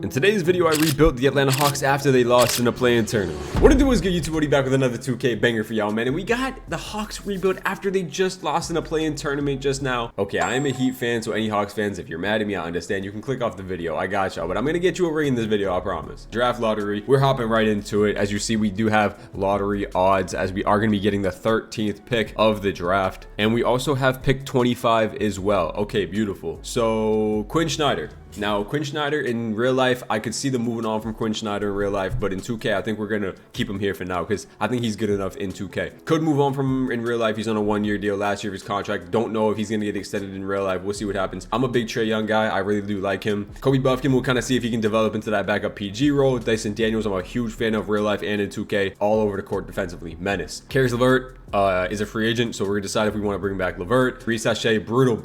In today's video, I rebuilt the Atlanta Hawks after they lost in a play-in tournament. What it do is good, YouTube? Back with another 2K banger for y'all, man. And we got the Hawks rebuilt after they just lost in a play-in tournament just now. Okay, I am a Heat fan, so any Hawks fans, if you're mad at me, I understand. You can click off the video. I got y'all, but I'm gonna get you a ring in this video, I promise. Draft lottery. We're hopping right into it. As you see, we do have lottery odds, as we are gonna be getting the 13th pick of the draft, and we also have pick 25 as well. Okay, beautiful. So Quinn Snyder. Now, Quinn Snyder in real life, I could see them moving on from Quinn Snyder in real life, but in 2K, I think we're going to keep him here for now because I think he's good enough in 2K. Could move on from him in real life. He's on a one-year deal last year of his contract. Don't know if he's going to get extended in real life. We'll see what happens. I'm a big Trae Young guy. I really do like him. Kobe Buffkin, we'll kind of see if he can develop into that backup PG role. Dyson Daniels, I'm a huge fan of real life and in 2K. All over the court defensively. Menace. Caris LeVert is a free agent, so we're going to decide if we want to bring back LeVert. Reese Shea, brutal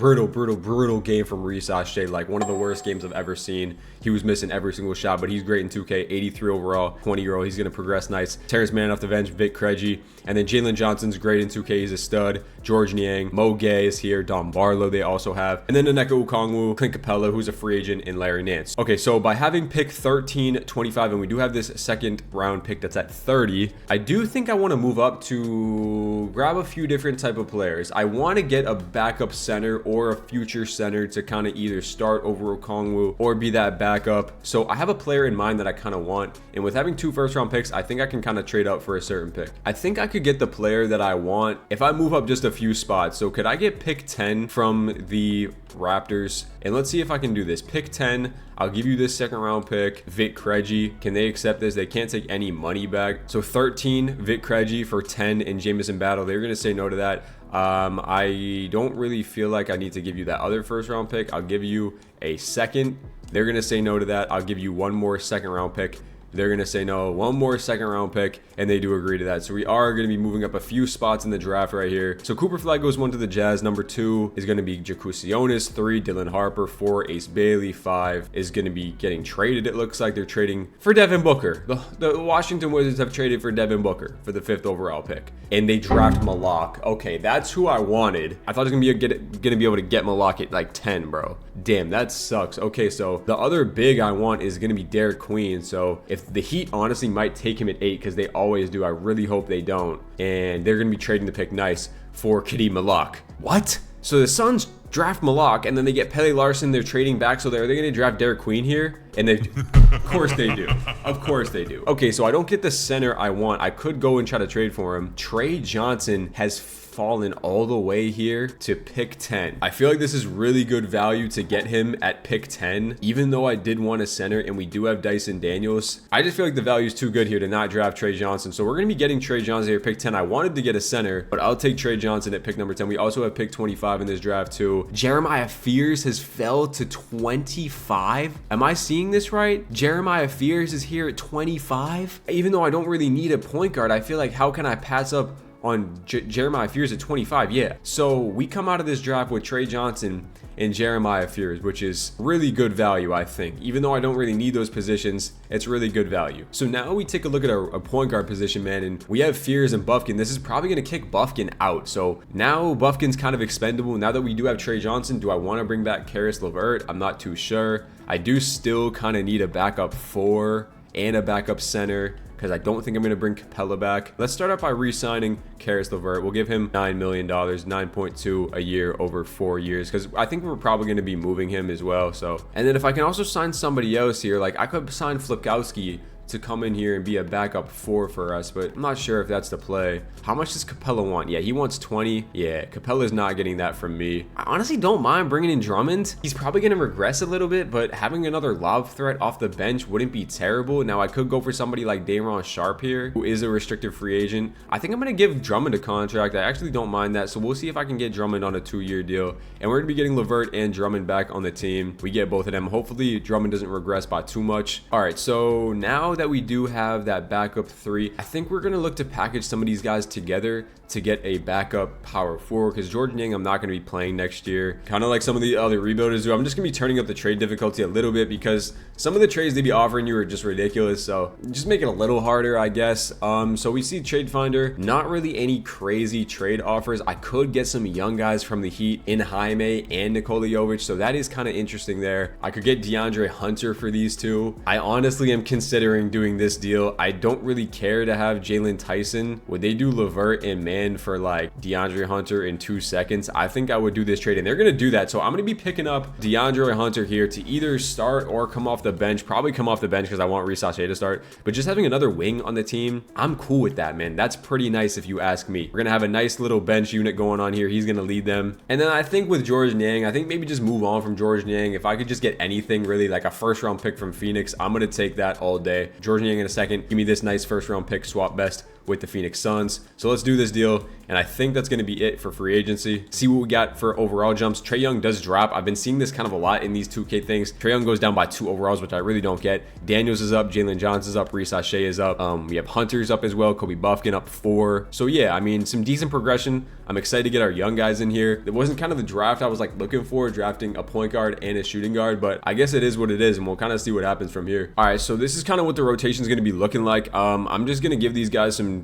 game from Reese Shea. Like one of the worst games I've ever seen. He was missing every single shot, but he's great in 2K. 83 overall, 20-year-old. He's going to progress nice. Terrence Mann off the bench, Vic Krejci. And then Jalen Johnson's great in 2K. He's a stud. George Niang. Mo Gay is here. Don Barlow they also have. And then Nneka Okongwu, Clint Capella, who's a free agent, and Larry Nance. Okay, so by having pick 13, 25, and we do have this second round pick that's at 30, I do think I want to move up to grab a few different type of players. I want to get a backup center or a future center to kind of either start over Okongwu or be that backup. So I have a player in mind that I kind of want, and with having 2 first-round picks, I think I can kind of trade up for a certain pick. I think I could get the player that I want if I move up just a few spots. So could I get pick 10 from the Raptors? And let's see if I can do this. Pick 10, I'll give you this second round pick. Vic Krejci, can they accept this? They can't take any money back. So 13, Vic Krejci for 10 in Jamison Battle. They're gonna say no to that. I don't really feel like I need to give you that other first round pick. I'll give you a second. They're gonna say no to that. I'll give you one more second round pick. They're going to say no, one more second round pick, and they do agree to that. So we are going to be moving up a few spots in the draft right here. So Cooper Flag goes 1 to the Jazz. Number 2 is going to be Jakusionis. 3, Dylan Harper. 4, Ace Bailey. 5 is going to be getting traded. It looks like they're trading for Devin Booker. The Washington Wizards have traded for Devin Booker for the 5th overall pick. And they draft Malak. Okay, that's who I wanted. I thought I was going to be able to get Malak at like 10, bro. Damn, that sucks. Okay, so the other big I want is going to be Derek Queen. So if the Heat honestly might take him at 8 because they always do. I really hope they don't. And they're going to be trading the pick nice for Kadeem Malak. What? So the Suns draft Malak and then they get Pele Larson. They're trading back. So they're going to draft Derek Queen here? And they, of course they do. Of course they do. Okay, so I don't get the center I want. I could go and try to trade for him. Trey Johnson has fallen all the way here to pick 10. I feel like this is really good value to get him at pick 10, even though I did want a center and we do have Dyson Daniels. I just feel like the value is too good here to not draft Trey Johnson. So we're going to be getting Trey Johnson here pick 10. I wanted to get a center, but I'll take Trey Johnson at pick number 10. We also have pick 25 in this draft too. Jeremiah Fears has fell to 25. Am I seeing this right? Jeremiah Fears is here at 25. Even though I don't really need a point guard, I feel like how can I pass up on Jeremiah Fears at 25? Yeah. So we come out of this draft with Trey Johnson and Jeremiah Fears, which is really good value, I think. Even though I don't really need those positions, it's really good value. So now we take a look at a point guard position, man, and we have Fears and Buffkin. This is probably going to kick Buffkin out. So now Buffkin's kind of expendable. Now that we do have Trey Johnson, do I want to bring back Caris LeVert? I'm not too sure. I do still kind of need a backup 4 and a backup center, because I don't think I'm going to bring Capella back. Let's start out by re-signing Caris LeVert. We'll give him $9 million, 9.2 a year over 4 years, because I think we're probably going to be moving him as well. So, and then if I can also sign somebody else here, like I could sign Flipkowski to come in here and be a backup 4 for us, but I'm not sure if that's the play. How much does Capella want? Yeah, he wants 20. Yeah, Capella's not getting that from me. I honestly don't mind bringing in Drummond. He's probably going to regress a little bit, but having another lob threat off the bench wouldn't be terrible. Now, I could go for somebody like Day'Ron Sharpe here, who is a restricted free agent. I think I'm going to give Drummond a contract. I actually don't mind that, so we'll see if I can get Drummond on a 2-year deal. And we're going to be getting LeVert and Drummond back on the team. We get both of them. Hopefully, Drummond doesn't regress by too much. All right, so now now that we do have that backup 3, I think we're going to look to package some of these guys together to get a backup power forward, because Jordan Yang I'm not going to be playing next year, kind of like some of the other rebuilders do. I'm just going to be turning up the trade difficulty a little bit because some of the trades they be offering you are just ridiculous, so just make it a little harder, I guess. So we see Trade Finder, not really any crazy trade offers. I could get some young guys from the Heat in Jaime and Nikola Jovic, so that is kind of interesting there. I could get DeAndre Hunter for these two. I honestly am considering doing this deal. I don't really care to have Jalen Tyson. Would they do LeVert and Man for like DeAndre Hunter in 2 seconds? I think I would do this trade, and they're going to do that. So I'm going to be picking up DeAndre Hunter here to either start or come off the bench. Probably come off the bench because I want Reece Shea to start, but just having another wing on the team, I'm cool with that, man. That's pretty nice if you ask me. We're going to have a nice little bench unit going on here. He's going to lead them. And then I think with George Niang, I think maybe just move on from George Niang. If I could just get anything really, like a first round pick from Phoenix, I'm going to take that all day. George Niang in a second. Give me this nice first round pick, swap best with the Phoenix Suns. So let's do this deal, and I think that's going to be it for free agency. See what we got for overall jumps. Trae Young does drop. I've been seeing this kind of a lot in these 2K things. Trae Young goes down by 2 overalls, which I really don't get. Daniels is up, Jalen Johnson is up, Reece Shea is up. We have Hunter's up as well, Kobe Buffkin up 4. So yeah, I mean, some decent progression. I'm excited to get our young guys in here. It wasn't kind of the draft I was like looking for, drafting a point guard and a shooting guard, but I guess it is what it is, and we'll kind of see what happens from here. All right, so this is kind of what the rotation is going to be looking like. I'm just going to give these guys some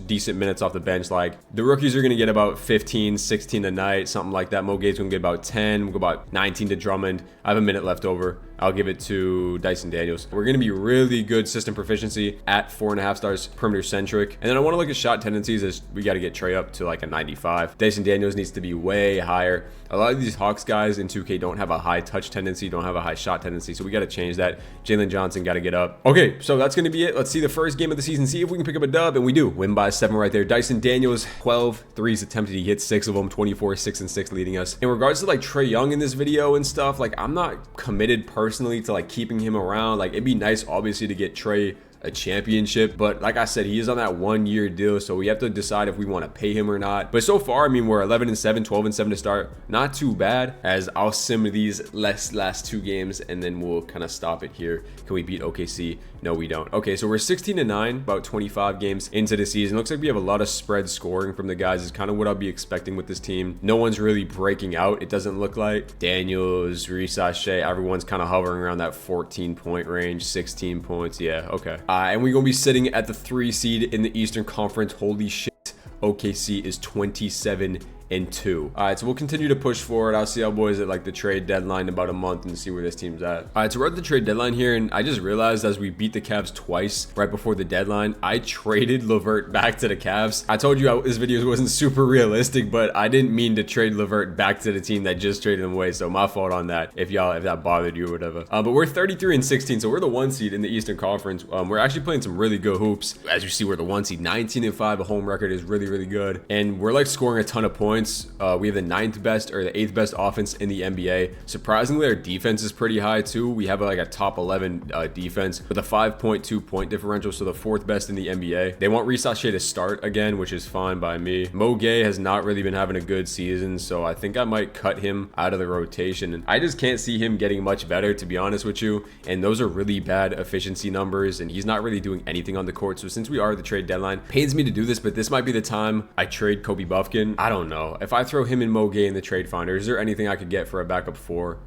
decent minutes off the bench. Like the rookies are going to get about 15, 16 a night, something like that. Mo Gates going to get about 10. We'll go about 19 to Drummond. I have a minute left over. I'll give it to Dyson Daniels. We're going to be really good system proficiency at 4.5 stars, perimeter centric. And then I want to look at shot tendencies, as we got to get Trae up to like a 95. Dyson Daniels needs to be way higher. A lot of these Hawks guys in 2K don't have a high touch tendency, don't have a high shot tendency, so we got to change that. Jalen Johnson got to get up. Okay, so that's going to be it. Let's see the first game of the season, see if we can pick up a dub, and we do. Win by 7 right there. Dyson Daniels, 12 threes attempted. He hit 6 of them, 24, 6 and 6 leading us. In regards to like Trae Young in this video and stuff, like I'm not committed personally to like keeping him around. Like it'd be nice obviously to get Trae a championship, but like I said, he is on that 1-year deal, so we have to decide if we want to pay him or not. But so far, I mean, we're 11-7, 12-7 to start. Not too bad, as I'll sim these last 2 games and then we'll kind of stop it here. Can we beat OKC? No, we don't. Okay, so we're 16-9, about 25 games into the season. Looks like we have a lot of spread scoring from the guys. Is kind of what I'll be expecting with this team. No one's really breaking out, it doesn't look like. Daniels, Reece Shea, everyone's kind of hovering around that 14-point range, 16 points. Yeah, okay. And we're going to be sitting at the 3 seed in the Eastern Conference. Holy shit. OKC is 27-2. All right, so we'll continue to push forward. I'll see our boys at like the trade deadline in about a month and see where this team's at. All right, so we're at the trade deadline here, and I just realized as we beat the Cavs twice right before the deadline, I traded LeVert back to the Cavs. I told you this video wasn't super realistic, but I didn't mean to trade LeVert back to the team that just traded him away, so my fault on that if that bothered you or whatever. But we're 33-16, so we're the 1 seed in the Eastern Conference. We're actually playing some really good hoops. As you see, we're the 1 seed, 19-5. A home record is really good, and we're like scoring a ton of points. We have the 9th best or the 8th best offense in the NBA. Surprisingly, our defense is pretty high too. We have like a top 11 defense with a 5.2 point differential, so the 4th best in the NBA. They want Reece Shea to start again, which is fine by me. Mo Gay has not really been having a good season, so I think I might cut him out of the rotation. And I just can't see him getting much better, to be honest with you. And those are really bad efficiency numbers, and he's not really doing anything on the court. So since we are at the trade deadline, pains me to do this, but this might be the time I trade Kobe Buffkin. I don't know. If I throw him and Mo Gay in the trade finder, is there anything I could get for a backup 4?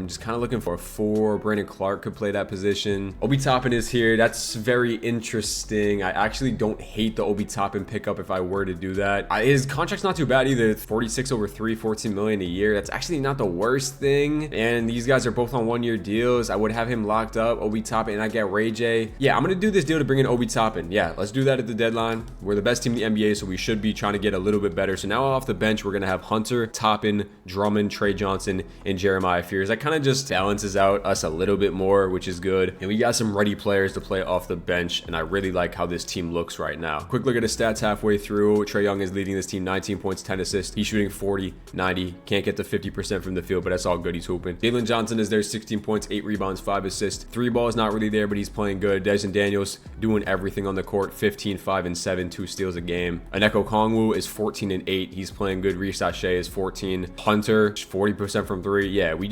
Just kind of looking for a 4. Brandon Clark could play that position. Obi Toppin is here. That's very interesting. I actually don't hate the Obi Toppin pickup if I were to do that. His contract's not too bad either. 46/3, 14 million a year. That's actually not the worst thing. And these guys are both on 1-year deals. I would have him locked up, Obi Toppin, and I get Ray J. Yeah, I'm gonna do this deal to bring in Obi Toppin. Yeah, let's do that at the deadline. We're the best team in the NBA, so we should be trying to get a little bit better. So now off the bench, we're gonna have Hunter, Toppin, Drummond, Trey Johnson, and Jeremiah Fears. That kind of just balances out us a little bit more, which is good. And we got some ready players to play off the bench, and I really like how this team looks right now. Quick look at his stats halfway through. Trae Young is leading this team, 19 points, 10 assists. He's shooting 40, 90. Can't get to 50% from the field, but that's all good. He's hooping. Jalen Johnson is there, 16 points, 8 rebounds, 5 assists. 3 ball is not really there, but he's playing good. Dyson Daniels doing everything on the court, 15, 5 and 7, 2 steals a game. Aneko Kongwu is 14 and 8. He's playing playing good. Sachet is 14. Hunter, 40% from 3. Yeah, we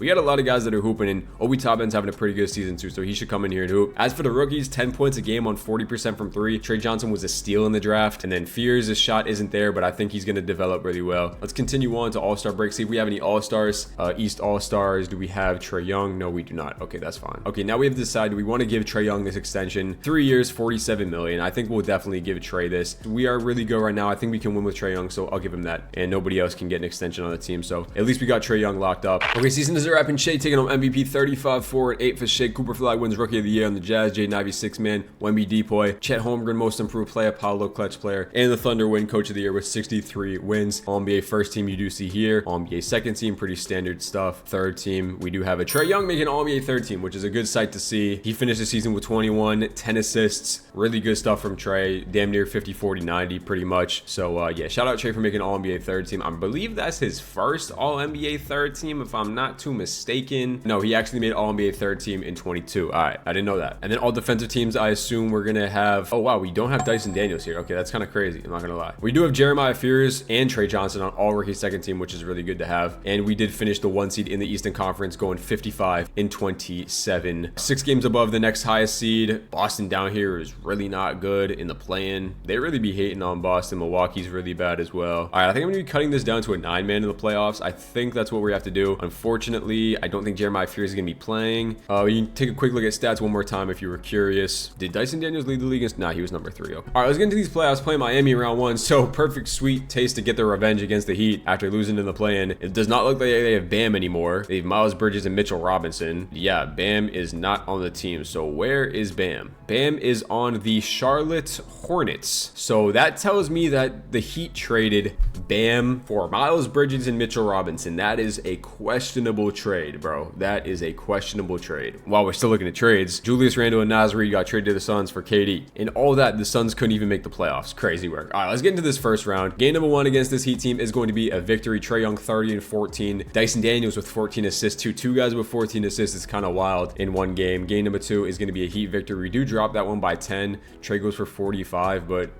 got a lot of guys that are hooping, and Obi Toppin's having a pretty good season too, so he should come in here and hoop. As for the rookies, 10 points a game on 40% from 3. Trey Johnson was a steal in the draft, and then Fears, his shot isn't there, but I think he's going to develop really well. Let's continue on to All-Star break, see if we have any All-Stars. East All-Stars, do we have Trae Young? No, we do not. Okay, that's fine. Okay, now we have to decide, do we want to give Trae Young this extension? 3 years, $47 million. I think we'll definitely give Trae this. We are really good right now. I think we can win with Trae Young, so I'll give him that. And nobody else can get an extension on the team, so at least we got Trae Young locked up. Okay, season is a wrap, and Shea taking home MVP, 35 forward, 8 for Shea. Cooper Flag wins Rookie of the Year on the Jazz. Jaden Ivey, 6-man. Wemby Depoy. Chet Holmgren, Most Improved Player. Paolo, Clutch Player. And the Thunder win Coach of the Year with 63 wins. All-NBA first team you do see here. All-NBA second team, pretty standard stuff. Third team, we do have a Trae Young making All-NBA third team, which is a good sight to see. He finished the season with 21, 10 assists. Really good stuff from Trae. Damn near 50, 40, 90 pretty much. So yeah, shout out Trae for making All-NBA third team. I believe that's his first All-NBA third team, if I'm not too mistaken. No, he actually made All-NBA third team in 22. All right, I didn't know that. And then all defensive teams, I assume we're gonna have, oh wow, we don't have Dyson Daniels here. Okay, that's kind of crazy, I'm not gonna lie. We do have Jeremiah Fears and Trey Johnson on all rookie second team, which is really good to have. And we did finish the 1 seed in the Eastern Conference, going 55 in 27. 6 games above the next highest seed. Boston down here is really not good in the play-in. They really be hating on Boston. Milwaukee's really bad as well. All right, I think I'm gonna be cutting this down to a 9-man in the playoffs. I think that's what we have to do. Unfortunately, I don't think Jeremiah Fears is gonna be playing. You can take a quick look at stats one more time if you were curious. Did Dyson Daniels lead the league against? Nah, he was number 3. Okay. All right, let's get into these playoffs. Playing Miami round 1, so perfect sweet taste to get their revenge against the Heat after losing in the play-in. It does not look like they have Bam anymore. They have Miles Bridges and Mitchell Robinson. Yeah, Bam is not on the team. So where is Bam? Bam is on the Charlotte Hornets. So that tells me that the Heat traded Bam for Miles Bridges and Mitchell Robinson. That is a questionable trade, bro. That is a questionable trade. While we're still looking at trades, Julius Randle and Naz Reid got traded to the Suns for KD. And all that, the Suns couldn't even make the playoffs. Crazy work. All right, let's get into this first round. Game number 1 against this Heat team is going to be a victory. Trae Young 30 and 14. Dyson Daniels with 14 assists too. 2 guys with 14 assists is kind of wild in one game. Game number 2 is going to be a Heat victory. We do drop that one by 10. Trae goes for 45, but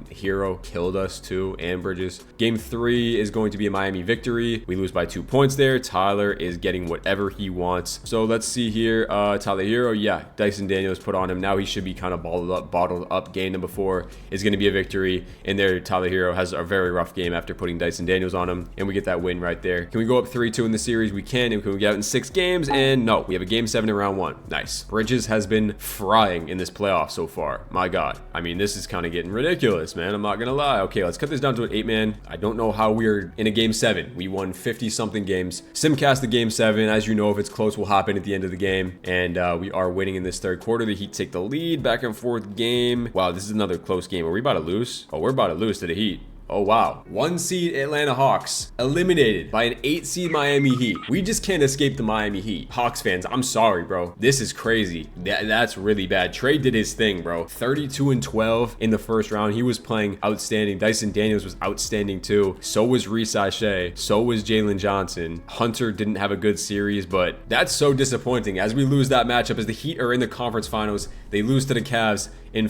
Hero killed us too, and Bridges. Game 3 is going to be a Miami victory. We lose by 2 points there. Tyler is getting whatever he wants. So let's see here. Tyler Hero, yeah, Dyson Daniels put on him. Now he should be kind of bottled up. Game number 4 is going to be a victory. And there, Tyler Hero has a very rough game after putting Dyson Daniels on him, and we get that win right there. Can we go up 3-2 in the series? We can. And can we get out in 6 games? And no, we have a game 7 in round 1. Nice. Bridges has been frying in this playoff so far. My God. I mean, this is kind of getting ridiculous, man. I'm not going to lie. Okay, let's cut this down to an 8-man. I don't know how we're in a game 7. We won 50-something games. Simcast the game 7. As you know, if it's close, will happen at the end of the game. And we are winning in this third quarter. The Heat take the lead. Back and forth game. Wow, this is another close game. Are we about to lose? Oh, we're about to lose to the Heat. Oh, wow. 1 seed Atlanta Hawks eliminated by an 8 seed Miami Heat. We just can't escape the Miami Heat. Hawks fans, I'm sorry, bro. This is crazy. That's really bad. Trey did his thing, bro. 32 and 12 in the first round. He was playing outstanding. Dyson Daniels was outstanding too. So was Sachet. So was Jalen Johnson. Hunter didn't have a good series, but that's so disappointing. As we lose that matchup, as the Heat are in the conference finals, they lose to the Cavs in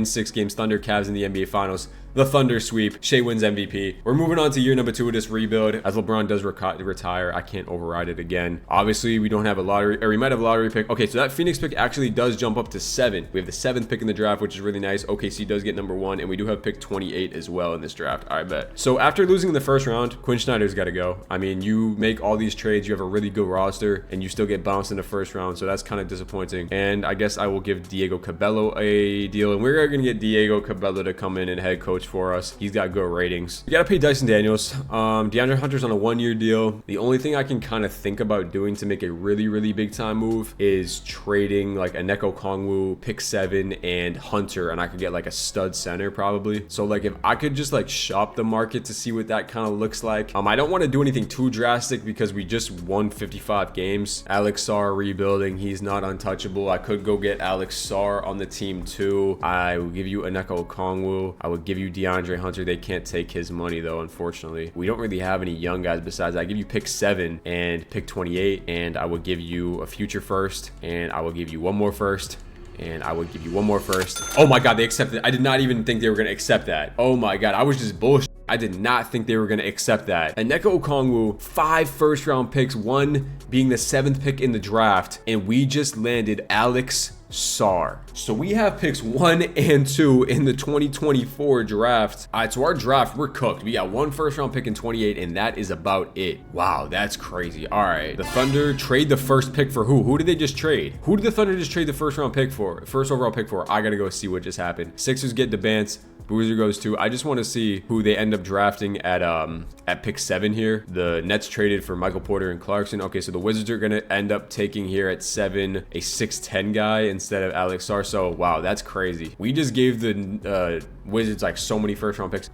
6 games. Thunder, Cavs in the NBA finals. The Thunder sweep. Shea wins MVP. We're moving on to year number 2 of this rebuild. As LeBron does retire, I can't override it again. Obviously, we don't have a lottery, or we might have a lottery pick. Okay, so that Phoenix pick actually does jump up to 7. We have the 7th pick in the draft, which is really nice. OKC does get number 1, and we do have pick 28 as well in this draft. I bet. So after losing in the first round, Quinn Snyder's got to go. I mean, you make all these trades, you have a really good roster, and you still get bounced in the first round, so that's kind of disappointing. And I guess I will give Diego Cabello a deal, and we're going to get Diego Cabello to come in and head coach for us. He's got good ratings. We got to pay Dyson Daniels. DeAndre Hunter's on a 1-year deal. The only thing I can kind of think about doing to make a really, really big time move is trading like Onyeka Okongwu, pick 7, and Hunter, and I could get like a stud center probably. So like if I could just like shop the market to see what that kind of looks like. I don't want to do anything too drastic because we just won 55 games. Alex Sarr rebuilding. He's not untouchable. I could go get Alex Sarr on the team too. I will give you Onyeka Okongwu. I would give you DeAndre Hunter. They can't take his money though, unfortunately. We don't really have any young guys besides that. I give you pick 7 and pick 28, and I will give you a future first, and I will give you one more first, and I would give you one more first. Oh my God, they accepted it. I did not even think they were going to accept that. Oh my God, I was just bullshit. I did not think they were going to accept that. And Neko Okongwu, 5 first-round picks, 1 being the 7th pick in the draft, and we just landed Alex Sarr. So we have picks 1 and 2 in the 2024 draft. All right, so our draft, we're cooked. We got 1 first-round pick in 28, and that is about it. Wow, that's crazy. All right, the Thunder trade the first pick for who? Who did they just trade? Who did the Thunder just trade the first-round pick for? First overall pick for? I gotta go see what just happened. Sixers get DeBance. Boozer goes to. I just want to see who they end up drafting at pick 7 here. The Nets traded for Michael Porter and Clarkson. Okay, so the Wizards are gonna end up taking here at 7 a 6'10" guy instead of Alex Sarr. So wow, that's crazy. We just gave the Wizards like so many first round picks.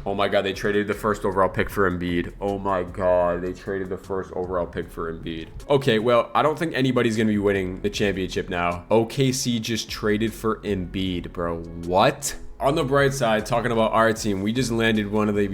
Oh my god, they traded the first overall pick for Embiid. Oh my god, they traded the first overall pick for Embiid. Okay, well, I don't think anybody's gonna be winning the championship now. OKC just traded for Embiid, bro. What? On the bright side, talking about our team, we just landed one of the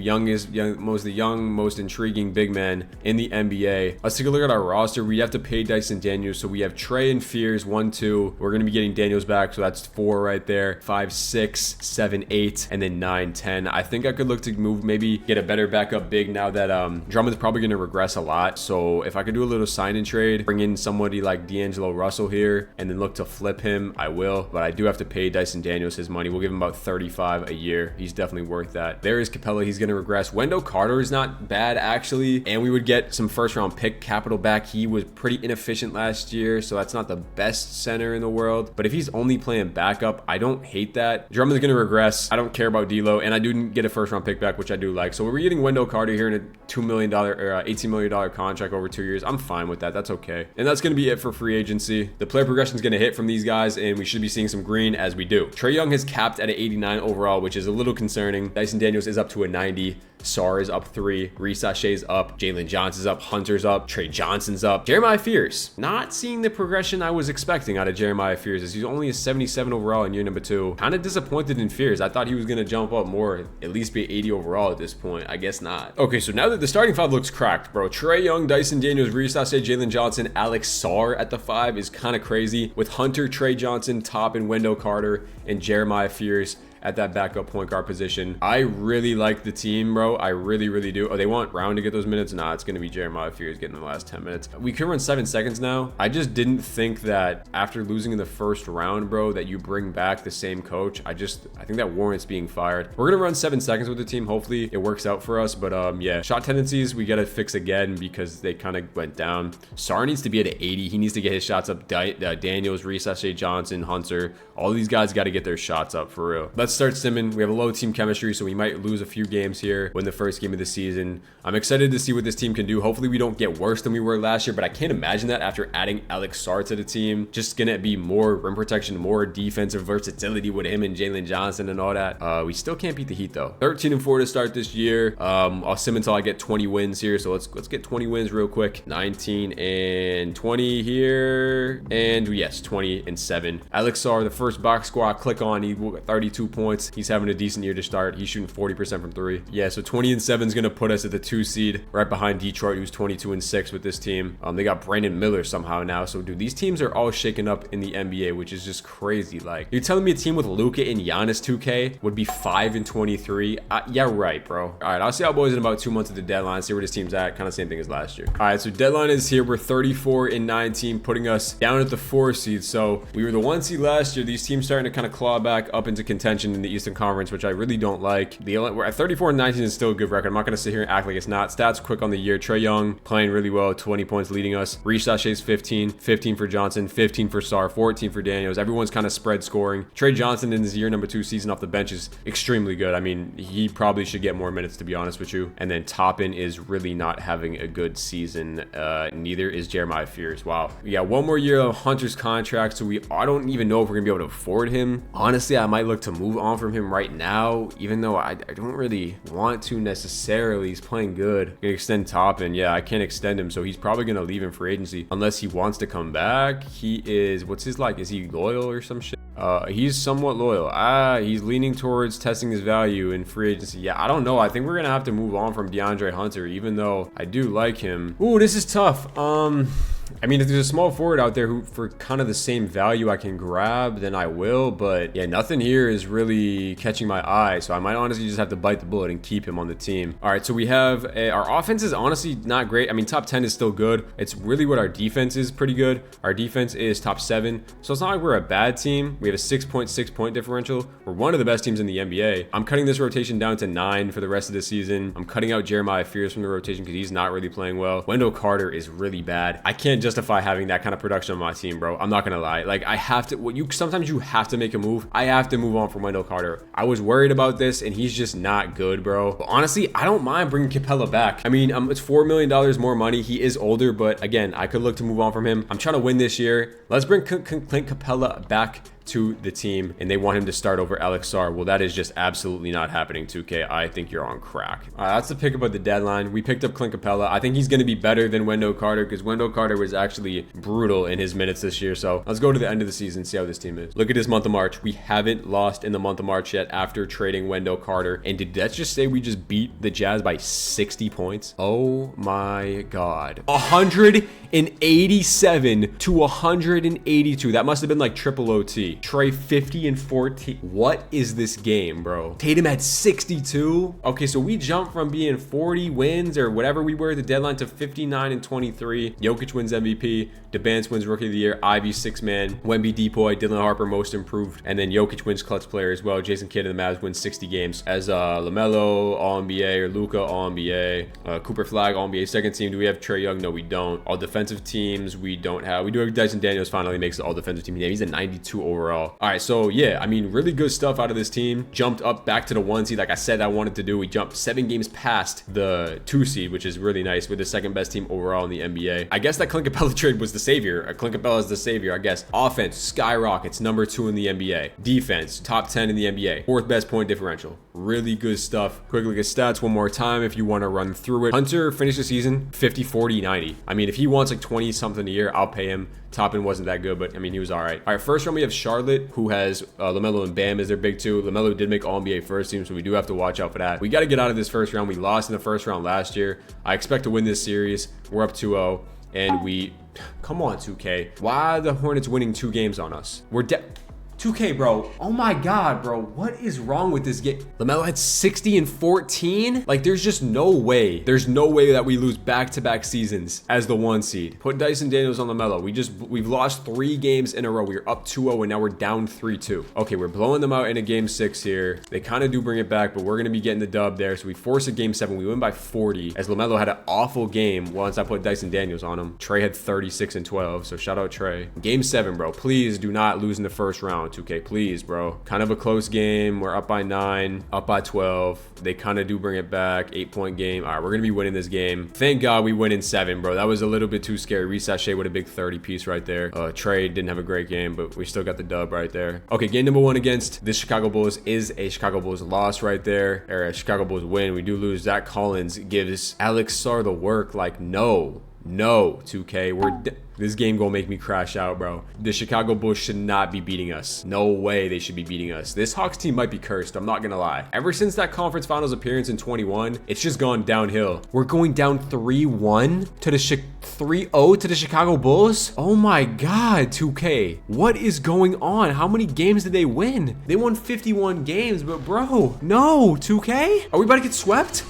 most intriguing big men in the NBA. Let's take a look at our roster. We have to pay Dyson Daniels, so we have Trey and Fears, 1, 2. We're gonna be getting Daniels back, so that's 4 right there. 5, 6, 7, 8, and then 9, 10. I think I could look to move, maybe get a better backup big now that Drummond's probably gonna regress a lot. So if I could do a little sign and trade, bring in somebody like D'Angelo Russell here, and then look to flip him, I will. But I do have to pay Dyson Daniels his money. We'll give him about 35 a year. He's definitely worth that. There is Capella. He's going to regress. Wendell Carter is not bad, actually. And we would get some first round pick capital back. He was pretty inefficient last year, so that's not the best center in the world. But if he's only playing backup, I don't hate that. Drummond's going to regress. I don't care about D'Lo, and I do get a first round pick back, which I do like. So we're getting Wendell Carter here in a $2 million or $18 million contract over 2 years. I'm fine with that. That's okay. And that's going to be it for free agency. The player progression is going to hit from these guys, and we should be seeing some green as we do. Trae Young has capped at an 89 overall, which is a little concerning. Dyson Daniels is up to a 90. Sarr is up 3. Reece Shay's up. Jalen Johnson's up. Hunter's up. Trey Johnson's up. Jeremiah Fears. Not seeing the progression I was expecting out of Jeremiah Fears, as he's only a 77 overall in year number 2. Kind of disappointed in Fears. I thought he was going to jump up more, at least be 80 overall at this point. I guess not. Okay, so now that the starting 5 looks cracked, bro. Trae Young, Dyson Daniels, Reece Shea, Jalen Johnson, Alex Sarr at the 5 is kind of crazy. With Hunter, Trey Johnson, Top, and Wendell Carter, and Jeremiah Fears at that backup point guard position. I really like the team, bro. I really do. Oh, they want Brown to get those minutes? Nah, it's gonna be Jeremiah Fears getting the last 10 minutes. We could run 7 seconds now. I just didn't think that after losing in the first round, bro, that you bring back the same coach. I think that warrants being fired. We're gonna run 7 seconds with the team. Hopefully it works out for us. But yeah, shot tendencies we gotta fix again because they kind of went down. Sarr needs to be at an 80. He needs to get his shots up. Daniels, Reece Shea, Johnson, Hunter, all these guys got to get their shots up for real. Let's start simming. We have a low team chemistry, so we might lose a few games here win the first game of the season. I'm excited to see what this team can do. Hopefully we don't get worse than we were last year, but I can't imagine that after adding Alex Sarr to the team. Just gonna be more rim protection, more defensive versatility with him and Jalen Johnson and all that. We still can't beat the Heat though. 13-4 to start this year. I'll sim until I get 20 wins here, so let's get 20 wins real quick. 19-20 here, and yes, 20-7. Alex Sarr, the first box score I click on, he got 32 points. He's having a decent year to start. He's shooting 40% from 3. Yeah, so 20-7 is gonna put us at the 2 seed, right behind Detroit, who's 22-6 with this team. They got Brandon Miller somehow now. So dude, these teams are all shaken up in the NBA, which is just crazy. Like, you're telling me a team with Luka and Giannis 2K would be 5-23? Yeah, right, bro. All right, I'll see how boys in about 2 months at the deadline, see where this team's at. Kind of same thing as last year. All right, so deadline is here. We're 34-19, putting us down at the 4 seed. So we were the 1 seed last year. These teams starting to kind of claw back up into contention in the Eastern Conference, which I really don't like. We're at 34-19 is still a good record. I'm not going to sit here and act like it's not. Stats quick on the year. Trae Young playing really well, 20 points leading us. Reece Shay's 15 for Johnson, 15 for Sarr, 14 for Daniels. Everyone's kind of spread scoring. Trey Johnson in his year number 2 season off the bench is extremely good. I mean, he probably should get more minutes, to be honest with you. And then Toppin is really not having a good season. Neither is Jeremiah Fears. Wow. We got 1 more year of Hunter's contract, so I don't even know if we're gonna be able to afford him. Honestly, I might look to move on from him right now, even though I don't really want to necessarily. He's playing good. Gonna extend Toppin. Yeah, I can't extend him, so he's probably gonna leave in free agency unless he wants to come back. He is, what's his like? Is he loyal or some shit? He's somewhat loyal. He's leaning towards testing his value in free agency. Yeah, I don't know. I think we're gonna have to move on from DeAndre Hunter, even though I do like him. Ooh, this is tough. I mean, if there's a small forward out there who for kind of the same value I can grab, then I will. But yeah, nothing here is really catching my eye. So I might honestly just have to bite the bullet and keep him on the team. All right, so we have our offense is honestly not great. I mean, top 10 is still good. It's really what our defense is pretty good. Our defense is top 7. So it's not like we're a bad team. We have a 6.6 point differential. We're one of the best teams in the NBA. I'm cutting this rotation down to 9 for the rest of the season. I'm cutting out Jeremiah Fears from the rotation because he's not really playing well. Wendell Carter is really bad. I can't justify having that kind of production on my team, bro. I'm not gonna lie. Like, I have to, sometimes you have to make a move. I have to move on from Wendell Carter. I was worried about this and he's just not good, bro. But honestly, I don't mind bringing Capella back. I mean, it's $4 million more money. He is older, but again, I could look to move on from him. I'm trying to win this year. Let's bring Clint Capella back to the team, and they want him to start over Alex Sarr. Well, that is just absolutely not happening, 2K. I think you're on crack. That's the pick up at the deadline. We picked up Clint Capella. I think he's going to be better than Wendell Carter because Wendell Carter was actually brutal in his minutes this year. So let's go to the end of the season, see how this team is. Look at this month of March. We haven't lost in the month of March yet after trading Wendell Carter. And did that just say we just beat the Jazz by 60 points? Oh my God. 187 to 182. That must have been like triple OT. Trey 50 and 14. What is this game, bro? Tatum had 62. Okay, so we jumped from being 40 wins or whatever we were at the deadline to 59 and 23. Jokic wins MVP. DeBance wins Rookie of the Year. Ivy 6-man. Wemby Depoy. Dylan Harper most improved. And then Jokic wins clutch player as well. Jason Kidd and the Mavs win 60 games. As LaMelo All-NBA or Luka All-NBA. Cooper Flag All-NBA second team. Do we have Trae Young? No, we don't. All defensive teams we don't have. We do have Dyson Daniels finally makes the all defensive team. Yeah, he's a 92 overall. All right, so yeah, I mean, really good stuff out of this team. Jumped up back to the 1 seed like I said I wanted to do. We jumped 7 games past the 2 seed, which is really nice. We're the second best team overall in the NBA. I guess that Clint Capella trade was the savior. Clint Capella is the savior, I guess. Offense skyrockets, number 2 in the NBA. Defense top 10 in the NBA. 4th best point differential. Really good stuff. Quick look at stats one more time if you want to run through it. Hunter finished the season 50, 40, 90. I mean, if he wants like 20 something a year, I'll pay him. Toppin wasn't that good, but I mean, he was all right. All right, first round we have Charlotte, who has LaMelo and Bam as their big 2. LaMelo did make All-NBA first team, so we do have to watch out for that. We got to get out of this first round. We lost in the first round last year. I expect to win this series. We're up 2-0, and we... Come on, 2K. Why are the Hornets winning 2 games on us? We're 2K, bro. Oh my God, bro. What is wrong with this game? LaMelo had 60 and 14. Like, there's just no way. There's no way that we lose back-to-back seasons as the 1 seed. Put Dyson Daniels on LaMelo. We've lost 3 games in a row. We were up 2-0 and now we're down 3-2. Okay, we're blowing them out in a game 6 here. They kind of do bring it back, but we're going to be getting the dub there. So we force a game 7. We win by 40 as LaMelo had an awful game once I put Dyson Daniels on him. Trey had 36 and 12. So shout out Trey. Game 7, bro. Please do not lose in the first round. 2K, please, bro. Kind of a close game. We're up by 9, up by 12. They kind of do bring it back. 8-point game. All right, we're gonna be winning this game. Thank God we win in 7, bro. That was a little bit too scary. Sachet with a big 30 piece right there. Trey didn't have a great game, but we still got the dub right there. Okay, game number 1 against the Chicago Bulls is a Chicago Bulls loss right there, or a Chicago Bulls win. We do lose. Zach Collins gives Alex Sarr the work. Like, no, 2K. This game gonna make me crash out, bro. The Chicago Bulls should not be beating us. No way they should be beating us. This Hawks team might be cursed. I'm not gonna lie. Ever since that conference finals appearance in 21, it's just gone downhill. We're going down 3-1 to the 3-0 to the Chicago Bulls. Oh my God, 2K. What is going on? How many games did they win? They won 51 games, but bro, no, 2K? Are we about to get swept?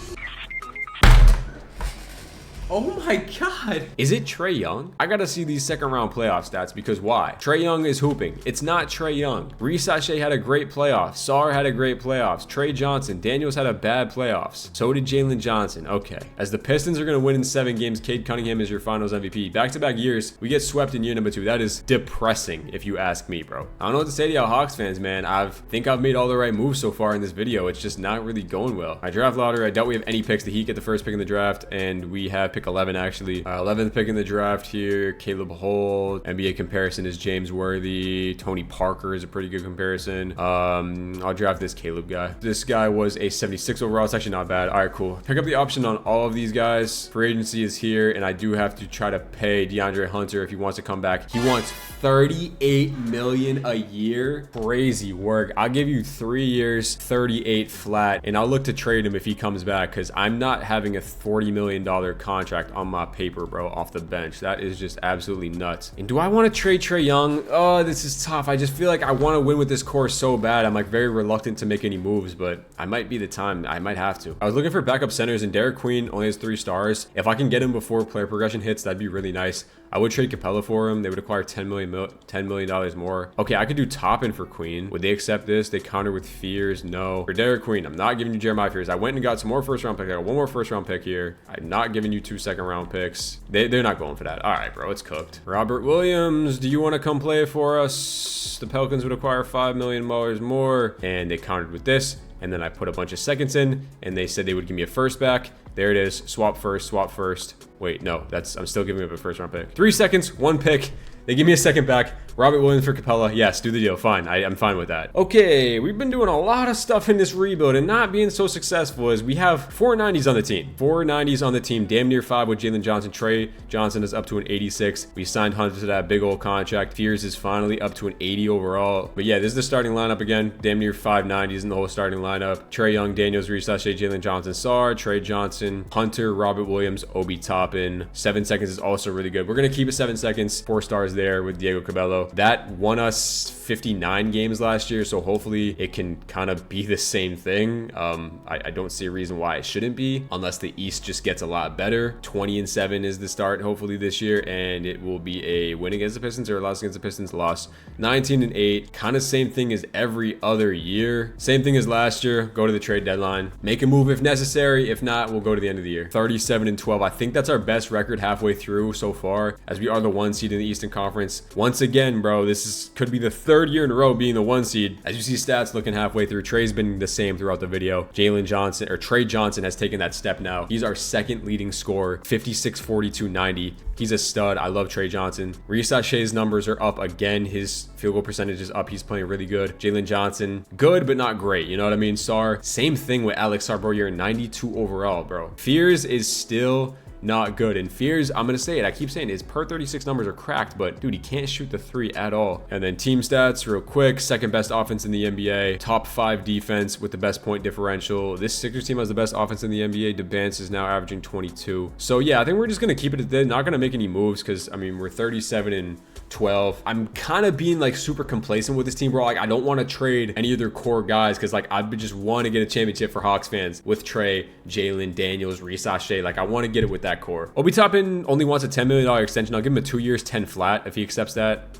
Oh my God. Is it Trae Young? I gotta see these second round playoff stats because why? Trae Young is hooping. It's not Trae Young. Sachet had a great playoff. Sarr had a great playoffs. Trey Johnson. Daniels had a bad playoffs. So did Jalen Johnson. Okay. As the Pistons are gonna win in 7 games, Cade Cunningham is your finals MVP. Back-to-back years, we get swept in year number 2. That is depressing if you ask me, bro. I don't know what to say to y'all Hawks fans, man. Think I've made all the right moves so far in this video. It's just not really going well. I draft lottery. I doubt we have any picks. The Heat get the first pick in the draft, and we have pick 11 actually. 11th pick in the draft here. Caleb Holt. NBA comparison is James Worthy. Tony Parker is a pretty good comparison. I'll draft this Caleb guy. This guy was a 76 overall. It's actually not bad. All right, cool. Pick up the option on all of these guys. Free agency is here, and I do have to try to pay DeAndre Hunter if he wants to come back. He wants $38 million a year. Crazy work. I'll give you 3 years, 38 flat, and I'll look to trade him if he comes back because I'm not having a $40 million contract contract on my paper, bro, off the bench. That is just absolutely nuts. And do I want to trade Trae Young? Oh, this is tough. I just feel like I want to win with this core so bad. I'm like very reluctant to make any moves, but I might be the time. I might have to. I was looking for backup centers, and Derek Queen only has 3 stars. If I can get him before player progression hits, that'd be really nice. I would trade Capella for him. They would acquire $10 million more. Okay, I could do Toppin for Queen. Would they accept this? They counter with Fears. No. For Derek Queen, I'm not giving you Jeremiah Fears. I went and got some more first round picks. I got 1 more first round pick here. I'm not giving you 2 second round picks. They're not going for that. All right, bro, it's cooked. Robert Williams, do you want to come play for us? The Pelicans would acquire $5 million more, and they countered with this. And then I put a bunch of seconds in, and they said they would give me a first back. There it is. Swap first, swap first. Wait, no, I'm still giving up a first round pick. 3 seconds, 1 pick. They give me a second back. Robert Williams for Capella. Yes, do the deal. Fine. I'm fine with that. Okay, we've been doing a lot of stuff in this rebuild and not being so successful as we have 4 90s on the team. 4 90s on the team. Damn near 5 with Jalen Johnson. Trae Johnson is up to an 86. We signed Hunter to that big old contract. Fears is finally up to an 80 overall. But yeah, this is the starting lineup again. Damn near 5 90s in the whole starting lineup. Trae Young, Daniels, Reese Sachet, Jalen Johnson, Sar, Trae Johnson, Hunter, Robert Williams, Obi Toppin. 7 seconds is also really good. We're going to keep it 7 seconds. 4 stars there with Diego Cabello. That won us 59 games last year, so hopefully it can kind of be the same thing. I don't see a reason why it shouldn't be, unless the East just gets a lot better. 20-7 is the start hopefully this year, and it will be a win against the Pistons or a loss against the Pistons. Loss. 19-8, kind of same thing as every other year. Same thing as last year. Go to the trade deadline, make a move if necessary. If not, we'll go to the end of the year. 37-12. I think that's our best record halfway through so far, as we are the 1 seed in the Eastern Conference. Once again, bro, this could be the 3rd year in a row being the 1 seed. As you see stats looking halfway through, Trae's been the same throughout the video. Jalen Johnson, or Trae Johnson, has taken that step now. He's our 2nd leading scorer, 56, 42, 90. He's a stud. I love Trae Johnson. Reese Sachet's numbers are up again. His field goal percentage is up. He's playing really good. Jalen Johnson, good, but not great. You know what I mean? Sar, same thing with Alex Sar, bro. You're 92 overall, bro. Fears is still not good. And Fears, I'm gonna say it, I keep saying his per 36 numbers are cracked, but dude, he can't shoot the 3 at all. And then team stats real quick: 2nd best offense in the NBA, top 5 defense with the best point differential. This Sixers team has the best offense in the NBA. DeBance is now averaging 22. So yeah, I think we're just gonna keep it at that. Not gonna make any moves, because I mean, we're 37-12. I'm kind of being like super complacent with this team, bro. Like, I don't want to trade any of their core guys, because like I just want to get a championship for Hawks fans with Trae, Jalen, Daniels, Reese Sachet. Like, I want to get it with that core. Obi Toppin only wants a $10 million extension. I'll give him a 2 years, 10 flat. If he accepts that,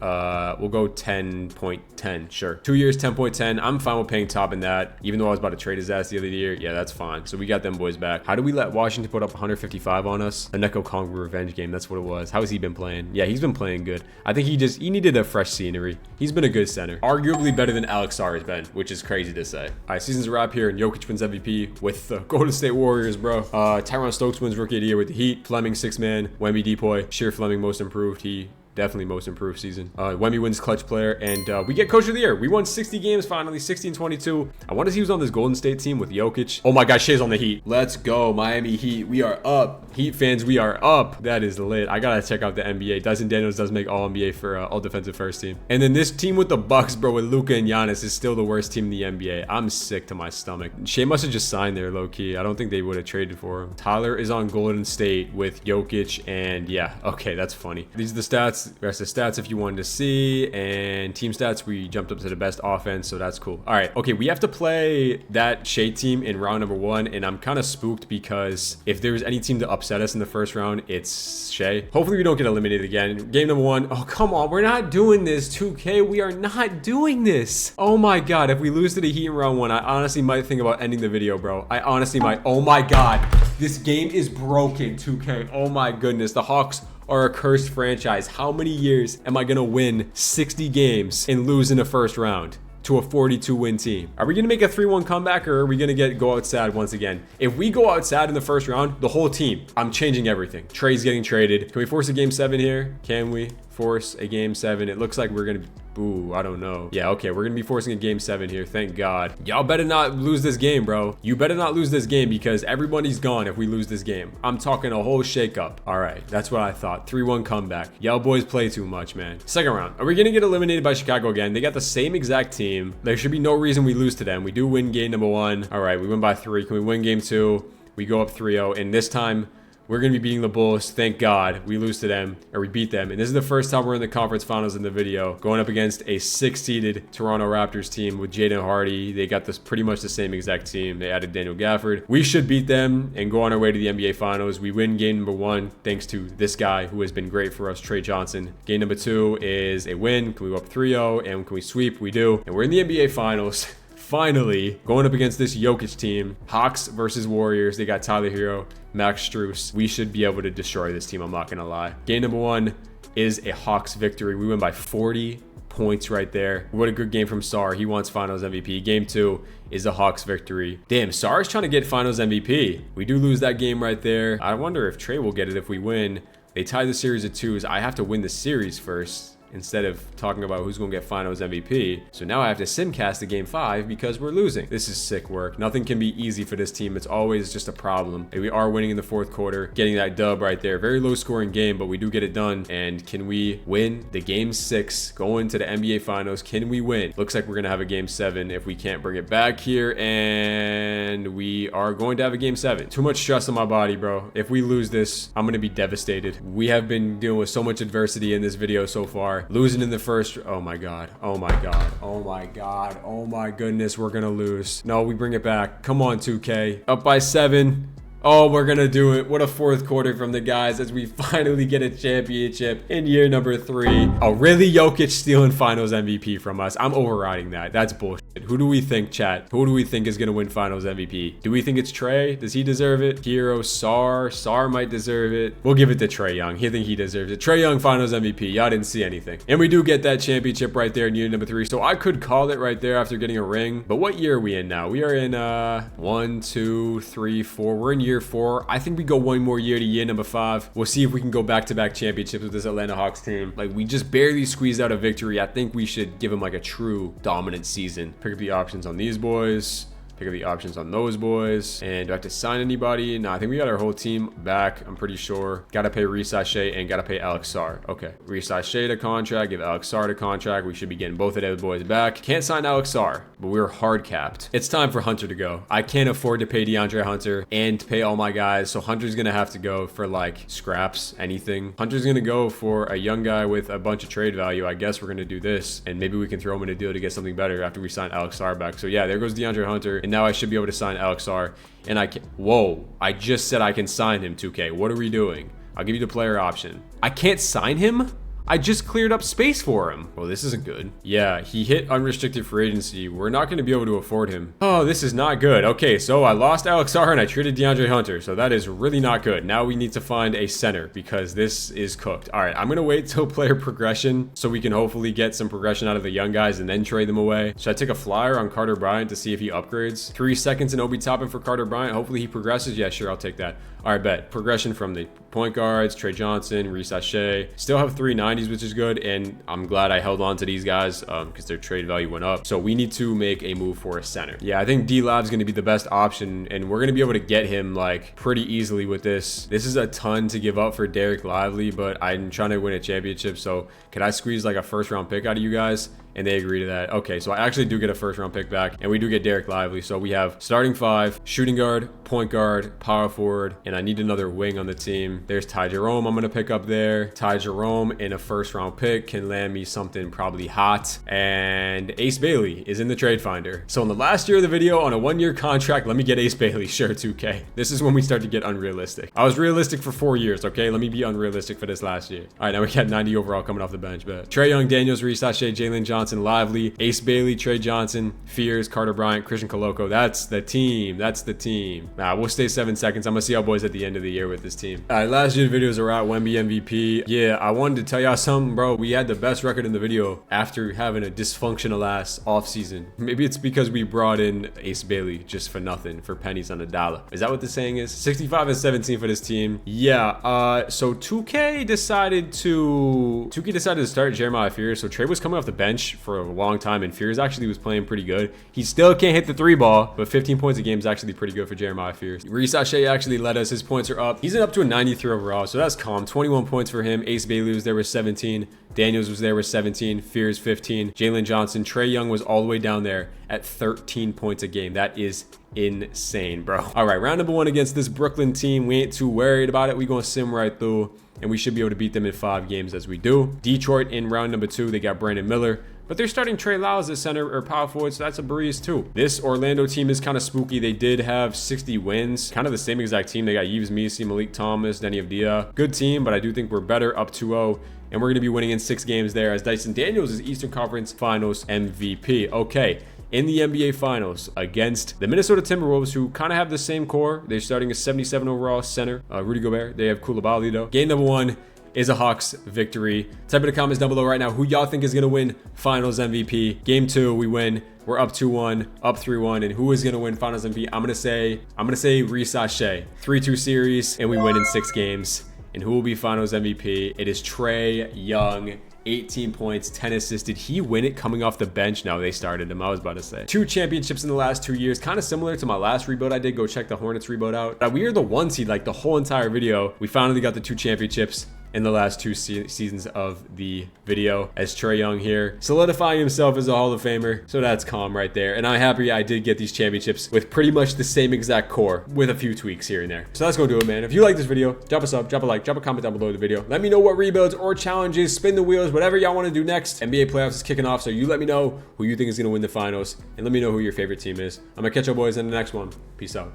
we'll go 10.10. Sure. 2 years, 10.10. I'm fine with paying Toppin that, even though I was about to trade his ass the other year. Yeah, that's fine. So we got them boys back. How do we let Washington put up 155 on us? A Neko Kong revenge game. That's what it was. How has he been playing? Yeah, he's been playing good. I think he needed a fresh scenery. He's been a good center. Arguably better than Alex Sar has been, which is crazy to say. All right, season's a wrap here, and Jokic wins MVP with the Golden State Warriors, bro. Tyron Stokes wins Rookie of the Year with the Heat. Fleming 6-man. Wemby Depoy. Sheer Fleming most improved. He definitely most improved season. Wemby wins clutch player, and we get coach of the year. We won 60 games finally, 16-22. I wonder if he was on this Golden State team with Jokic. Oh my gosh, Shea's on the Heat. Let's go, Miami Heat. We are up. Heat fans, we are up. That is lit. I gotta check out the NBA. Dyson Daniels does make all NBA for all defensive first team. And then this team with the Bucks, bro, with Luka and Giannis, is still the worst team in the NBA. I'm sick to my stomach. Shea must have just signed there, low key. I don't think they would have traded for him. Tyler is on Golden State with Jokic, and yeah, okay, that's funny. These are the stats. The rest of the stats if you wanted to see, and team stats, we jumped up to the best offense, so that's cool. All right, okay, we have to play that Shea team in round number 1, and I'm kind of spooked because if there was any team to upset us in the first round, it's Shea. Hopefully we don't get eliminated again. Game number 1. Oh, come on, we're not doing this, 2K. We are not doing this. Oh my god, if we lose to the Heat in round 1, I honestly might think about ending the video, bro. I honestly might. Oh my god, this game is broken, 2K. Oh my goodness, the Hawks are a cursed franchise. How many years am I gonna win 60 games and lose in the first round to a 42-win team? Are we gonna make a 3-1 comeback, or are we gonna go out sad once again? If we go out sad in the first round, the whole team, I'm changing everything. Trae's getting traded. Can we force a game 7 here? Can we force a game 7? It looks like we're gonna... Ooh, I don't know. Yeah, okay, we're gonna be forcing a game 7 here. Thank God. Y'all better not lose this game, bro. You better not lose this game, because everybody's gone if we lose this game. I'm talking a whole shakeup. All right, that's what I thought. 3-1 comeback. Y'all boys play too much, man. Second round. Are we gonna get eliminated by Chicago again? They got the same exact team. There should be no reason we lose to them. We do win game number 1. All right, we win by 3. Can we win game 2? We go up 3-0, and this time We're going to be beating the Bulls. Thank God we lose to them, or we beat them. And this is the first time we're in the conference finals in the video, going up against a 6-seeded Toronto Raptors team with Jaden Hardy. They got this pretty much the same exact team. They added Daniel Gafford. We should beat them and go on our way to the NBA finals. We win game number 1 thanks to this guy who has been great for us, Trey Johnson. Game number 2 is a win. Can we go up 3-0? And can we sweep? We do. And we're in the NBA finals. Finally, going up against this Jokic team. Hawks versus Warriors. They got Tyler Hero, Max Strus. We should be able to destroy this team, I'm not gonna lie. Game number 1 is a Hawks victory. We win by 40 points right there. What a good game from Sar. He wants finals MVP. Game 2 is a Hawks victory. Damn, Sar is trying to get finals MVP. We do lose that game right there. I wonder if Trey will get it if we win. They tied the series at 2s. I have to win the series first, instead of talking about who's going to get finals MVP. So now I have to simcast the game 5 because we're losing. This is sick work. Nothing can be easy for this team. It's always just a problem. And we are winning in the 4th quarter, getting that dub right there. Very low scoring game, but we do get it done. And can we win the game 6, go into the NBA finals? Can we win? Looks like we're going to have a game 7 if we can't bring it back here. And we are going to have a game 7. Too much stress on my body, bro. If we lose this, I'm going to be devastated. We have been dealing with so much adversity in this video so far. Losing in the first, oh my god, oh my god, oh my god, oh my goodness, we're gonna lose. No, we bring it back. Come on, 2K. Up by 7. Oh, we're gonna do it. What a 4th quarter from the guys as we finally get a championship in year number 3. Oh, really? Jokic stealing finals MVP from us. I'm overriding that. That's bullshit. Who do we think, chat? Who do we think is gonna win finals MVP? Do we think it's Trey? Does he deserve it? Hero, Sar might deserve it. We'll give it to Trey Young. I think he deserves it. Trey Young finals MVP. Y'all didn't see anything. And we do get that championship right there in year number 3. So I could call it right there after getting a ring. But what year are we in now? We are in 1, 2, 3, 4. We're in year 4. I think we go one more year to year number 5. We'll see if we can go back-to-back championships with this Atlanta Hawks team. Like, we just barely squeezed out a victory. I think we should give them like a true dominant season. Pick up the options on these boys. Pick up the options on those boys. And do I have to sign anybody? No, I think we got our whole team back. I'm pretty sure. Gotta pay Reese Sachet and gotta pay Alex Sar. Okay. Reese Sachet to contract. Give Alex Sar to contract. We should be getting both of those boys back. Can't sign Alex Sar, but we're hard capped. It's time for Hunter to go. I can't afford to pay DeAndre Hunter and to pay all my guys. So Hunter's gonna have to go for like scraps, anything. Hunter's gonna go for a young guy with a bunch of trade value. I guess we're gonna do this. And maybe we can throw him in a deal to get something better after we sign Alex Sar back. So yeah, there goes DeAndre Hunter. And now I should be able to sign Alex Sar. And I can, whoa, I just said I can sign him, 2K. What are we doing? I'll give you the player option. I can't sign him? I just cleared up space for him. Well, this isn't good. Yeah, he hit unrestricted free agency. We're not going to be able to afford him. Oh, this is not good. Okay, so I lost Alex Sar and I traded DeAndre Hunter. So that is really not good. Now we need to find a center because this is cooked. All right, I'm going to wait till player progression so we can hopefully get some progression out of the young guys and then trade them away. Should I take a flyer on Carter Bryant to see if he upgrades? 3 seconds in Obi Toppin for Carter Bryant. Hopefully he progresses. Yeah, sure, I'll take that. All right, bet. Progression from the point guards, Trey Johnson, Reese Sachet. Still have 390s, which is good. And I'm glad I held on to these guys because their trade value went up. So we need to make a move for a center. Yeah, I think D-Lab's going to be the best option. And we're going to be able to get him like pretty easily with this. This is a ton to give up for Derek Lively, but I'm trying to win a championship. So could I squeeze like a 1st round pick out of you guys? And they agree to that. Okay, so I actually do get a 1st round pick back, and we do get Derek Lively. So we have starting 5, shooting guard, point guard, power forward, and I need another wing on the team. There's Ty Jerome I'm gonna pick up there. Ty Jerome in a 1st round pick can land me something probably hot. And Ace Bailey is in the trade finder. So in the last year of the video, on a 1-year contract, let me get Ace Bailey. Sure, 2K. This is when we start to get unrealistic. I was realistic for 4 years, okay? Let me be unrealistic for this last year. All right, now we got 90 overall coming off the bench, but Trey Young, Daniels, Reese Sachet, Jalen Johnson, Lively, Ace Bailey, Trey Johnson, Fears, Carter Bryant, Christian Coloco. That's the team. That's the team. Nah, we'll stay 7 seconds. I'm gonna see y'all boys at the end of the year with this team. All right, last year's videos are out. Wemby MVP. Yeah, I wanted to tell y'all something, bro. We had the best record in the video after having a dysfunctional ass offseason. Maybe it's because we brought in Ace Bailey just for nothing, for pennies on a dollar. Is that what the saying is? 65-17 for this team. Yeah, so 2K decided to start Jeremiah Fears. So Trey was coming off the bench for a long time, and Fears actually was playing pretty good. He still can't hit the 3 ball, but 15 points a game is actually pretty good for Jeremiah Fears. Reese Sachet actually led us. His points are up. He's up to a 93 overall, so that's calm. 21 points for him. Ace Bailey was there with 17. Daniels was there with 17. Fears 15. Jalen Johnson. Trey Young was all the way down there at 13 points a game. That is insane, bro. All right, round number 1 against this Brooklyn team. We ain't too worried about it. We gonna sim right through, and we should be able to beat them in 5 games as we do. Detroit in round number 2, they got Brandon Miller, but they're starting Trey Lyles as center or power forward, so that's a breeze too. This Orlando team is kind of spooky. They did have 60 wins, kind of the same exact team. They got Yves Missi, Malik Thomas, Denny Avdia. Good team, but I do think we're better, up 2-0. And we're going to be winning in 6 games there, as Dyson Daniels is Eastern Conference Finals MVP. Okay, in the NBA Finals against the Minnesota Timberwolves, who kind of have the same core. They're starting a 77 overall center, Rudy Gobert. They have Koulibaly though. Game number 1 is a Hawks victory. Type in the comments down below right now who y'all think is going to win Finals MVP. Game 2, we win. We're up 2-1, up 3-1, and who is going to win Finals MVP? I'm going to say Reece Shea. 3-2 series, and we win in 6 games. And who will be Finals MVP? It is Trae Young. 18 points, 10 assisted. He win it coming off the bench. No, they started him. I was about to say 2 championships in the last 2 years, kind of similar to my last rebuild I did. Go check the Hornets rebuild out. We are the 1 seed like the whole entire video. We finally got the 2 championships in the last 2 seasons of the video, as Trae Young here solidifying himself as a Hall of Famer. So that's calm right there, and I'm happy I did get these championships with pretty much the same exact core with a few tweaks here and there. So that's gonna do it, man. If you like this video, drop a sub, drop a like, drop a comment down below the video. Let me know what rebuilds or challenges, spin the wheels, whatever y'all want to do next. NBA playoffs is kicking off, so you let me know who you think is gonna win the finals, and let me know who your favorite team is. I'm gonna catch you boys in the next one. Peace out.